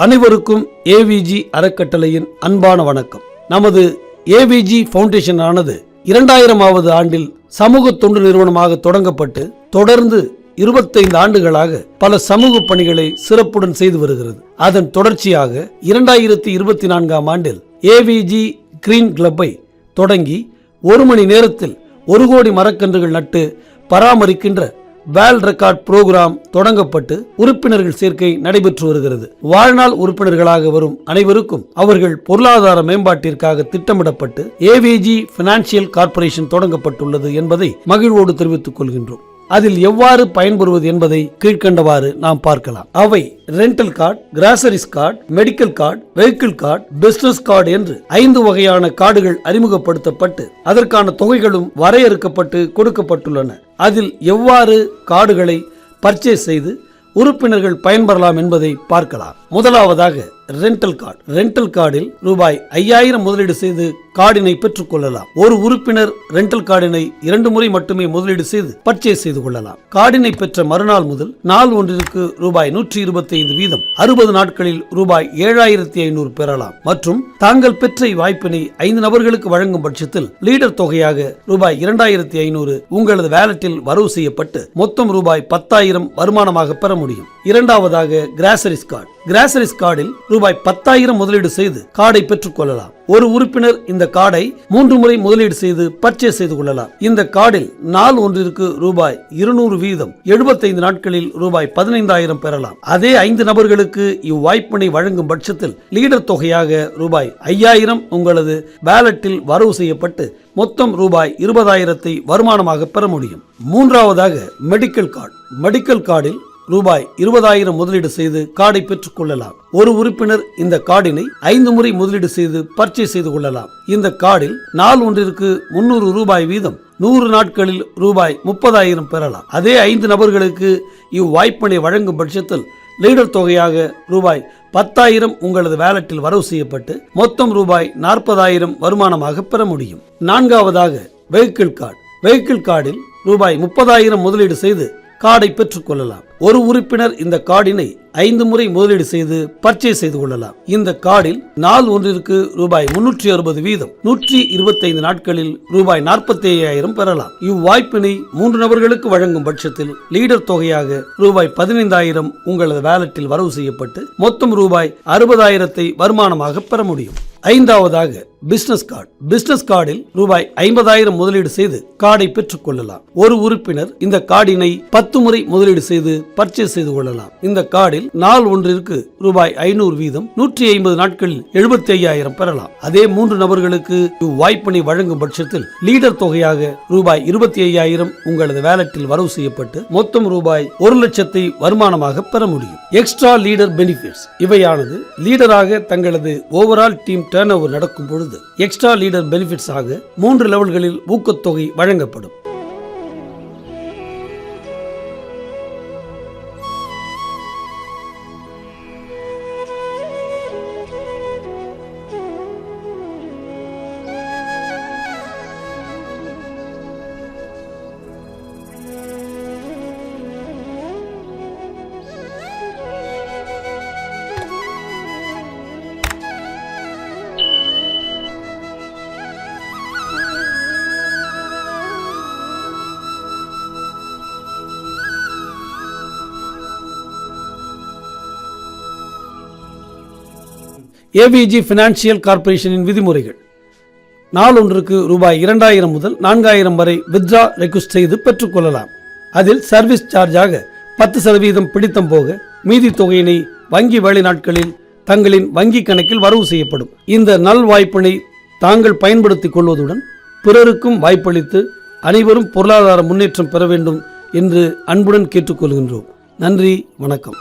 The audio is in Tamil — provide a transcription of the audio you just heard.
அனைவருக்கும் ஏவிஜி அறக்கட்டளையின் அன்பான வணக்கம். நமது ஏவிஜி ஃபவுண்டேஷன் ஆனது 2000வது ஆண்டில் சமூக தொண்டு நிறுவனமாக தொடங்கப்பட்டு தொடர்ந்து 25 ஆண்டுகளாக பல சமூக பணிகளை சிறப்புடன் செய்து வருகிறது. அதன் தொடர்ச்சியாக 2024ஆம் ஆண்டில் ஏவிஜி கிரீன் கிளப்பை தொடங்கி 1 மணி நேரத்தில் 1 கோடி மரக்கன்றுகள் நட்டு பராமரிக்கின்ற வேர்ல்ட் ரெக்கார்ட் புரோகிராம் தொடங்கப்பட்டு உறுப்பினர்கள் சேர்க்கை நடைபெற்று வருகிறது. வாழ்நாள் உறுப்பினர்களாக வரும் அனைவருக்கும் அவர்கள் பொருளாதார மேம்பாட்டிற்காக திட்டமிடப்பட்டு ஏவிஜி பினான்சியல் கார்ப்பரேஷன் தொடங்கப்பட்டுள்ளது என்பதை மகிழ்வோடு தெரிவித்துக் கொள்கின்றோம். அதில் எவ்வாறு பயன்பெறுவது என்பதை கீழ்கண்டவாறு நாம் பார்க்கலாம். அவை rental card, groceries card, medical card, vehicle card, business card என்று 5 வகையான கார்டுகள் அறிமுகப்படுத்தப்பட்டு அதற்கான தொகைகளும் வரையறுக்கப்பட்டு கொடுக்கப்பட்டுள்ளன. அதில் எவ்வாறு கார்டுகளை பர்ச்சேஸ் செய்து உறுப்பினர்கள் பயன்பெறலாம் என்பதை பார்க்கலாம். முதலாவதாக ரெண்டல் கார்டு. ரெண்டல் கார்டில் ரூபாய் 5000 முதலீடு செய்து கார்டினை பெற்றுக் கொள்ளலாம். ஒரு உறுப்பினர் ரெண்டல் கார்டினை 2 முறை மட்டுமே முதலீடு செய்து பர்ச்சேஸ் செய்து கொள்ளலாம். கார்டினை பெற்ற மறுநாள் முதல் நாள் ஒன்றிற்கு ரூபாய் 125 வீதம் 60 நாட்களில் ரூபாய் 7500 பெறலாம். மற்றும் தாங்கள் பெற்ற வாய்ப்பினை 5 நபர்களுக்கு வழங்கும் பட்சத்தில் லீடர் தொகையாக ரூபாய் 2500 உங்களது வேலட்டில் வரவு செய்யப்பட்டு மொத்தம் ரூபாய் 10,000 வருமானமாக பெற முடியும். இரண்டாவதாக கிராசரிஸ் கார்டு. கிராசரிஸ் கார்டில் ரூபாய் 10,000 முதலீடு செய்து கார்டை பெற்றுக் கொள்ளலாம். ஒரு உறுப்பினர் இந்த கார்டை 3 முறை முதலீடு செய்து பர்ச்சேஸ் செய்து கொள்ளலாம். இந்த கார்டில் நாள் ஒன்றிற்கு ரூபாய் 200 வீதம் 75 நாட்களில் ரூபாய் 15,000 பெறலாம். அதே 5 நபர்களுக்கு இவ்வாய்ப்பினை வழங்கும் பட்சத்தில் லீடர் தொகையாக ரூபாய் 5,000 உங்களது வேலட்டில் வரவு செய்யப்பட்டு மொத்தம் ரூபாய் 20,000 வருமானமாக பெற முடியும். மூன்றாவதாக மெடிக்கல் கார்டு. மெடிக்கல் கார்டில் ரூபாய் 20,000 முதலீடு செய்து கார்டை பெற்றுக் கொள்ளலாம். ஒரு உறுப்பினர் இந்த கார்டினை 5 முறை முதலீடு செய்து பர்ச்சேஸ் செய்து கொள்ளலாம். இந்த கார்டில் நாள் ஒன்றிற்கு 300 ரூபாய் வீதம் 100 நாட்களில் ரூபாய் 30,000 பெறலாம். அதே 5 நபர்களுக்கு இவ்வாய்ப்பினை வழங்கும் பட்சத்தில் லீடர் தொகையாக ரூபாய் 10,000 உங்களது வேலட்டில் வரவு செய்யப்பட்டு மொத்தம் ரூபாய் 40,000 வருமானமாக பெற முடியும். நான்காவதாக வெஹிக்கிள் கார்டு. வெஹிக்கிள் கார்டில் ரூபாய் 30,000 முதலீடு செய்து கார்டை பெற்றுக் கொள்ளலாம். ஒரு உறுப்பினர் இந்த கார்டினை 5 முறை முதலீடு செய்து பர்ச்சேஸ் செய்து கொள்ளலாம். இந்த கார்டில் நாள் ஒன்றிற்கு ரூபாய் 360 வீதம் 125 நாட்களில் ரூபாய் 45,000 பெறலாம். இவ்வாய்ப்பினை 3 நபர்களுக்கு வழங்கும் பட்சத்தில் லீடர் தொகையாக ரூபாய் 15,000 உங்களது வேலட்டில் வரவு செய்யப்பட்டு மொத்தம் ரூபாய் 60,000 வருமானமாக பெற முடியும். ஐந்தாவதாக பிசினஸ் கார்டு. பிசினஸ் கார்டில் ரூபாய் 50,000 முதலீடு செய்து கார்டை பெற்றுக் கொள்ளலாம். ஒரு உறுப்பினர் இந்த கார்டினை 10 முறை முதலீடு செய்து பர்ச்சேஸ் செய்து கொள்ளலாம். இந்த கார்டில் நாள் ஒன்றிற்கு ரூபாய் 500 வீதம் 150 நாட்களில் 75,000 பெறலாம். அதே 3 நபர்களுக்கு இவ்வாய்ப்பினை வழங்கும் பட்சத்தில் லீடர் தொகையாக ரூபாய் 25,000 உங்களது வேலட்டில் வரவு செய்யப்பட்டு மொத்தம் ரூபாய் 1,00,000 வருமானமாக பெற முடியும். Extra leader benefits. இவையானது லீடராக தங்களது ஓவரால் டீம் டர்ன் ஓவர் நடக்கும் பொழுது எக்ஸ்ட்ரா லீடர் பெனிஃபிட்ஸ் ஆக 3 லெவல்களில் ஊக்கத்தொகை வழங்கப்படும். ஏவிஜி பினான்சியல் கார்ப்பரேஷனின் விதிமுறைகள். நாள் ஒன்றுக்கு ரூபாய் 2,000 முதல் 4,000 வரை வித்ரா ரெக்வெஸ்ட் செய்து பெற்றுக் கொள்ளலாம். அதில் சர்வீஸ் சார்ஜாக 10% பிடித்தம் போக மீதி தொகையினை வங்கி வேலை நாட்களில் தங்களின் வங்கி கணக்கில் வரவு செய்யப்படும். இந்த நல் வாய்ப்பினை தாங்கள் பயன்படுத்திக் கொள்வதுடன் பிறருக்கும் வாய்ப்பளித்து அனைவரும் பொருளாதார முன்னேற்றம் பெற வேண்டும் என்று அன்புடன் கேட்டுக்கொள்கின்றோம். நன்றி, வணக்கம்.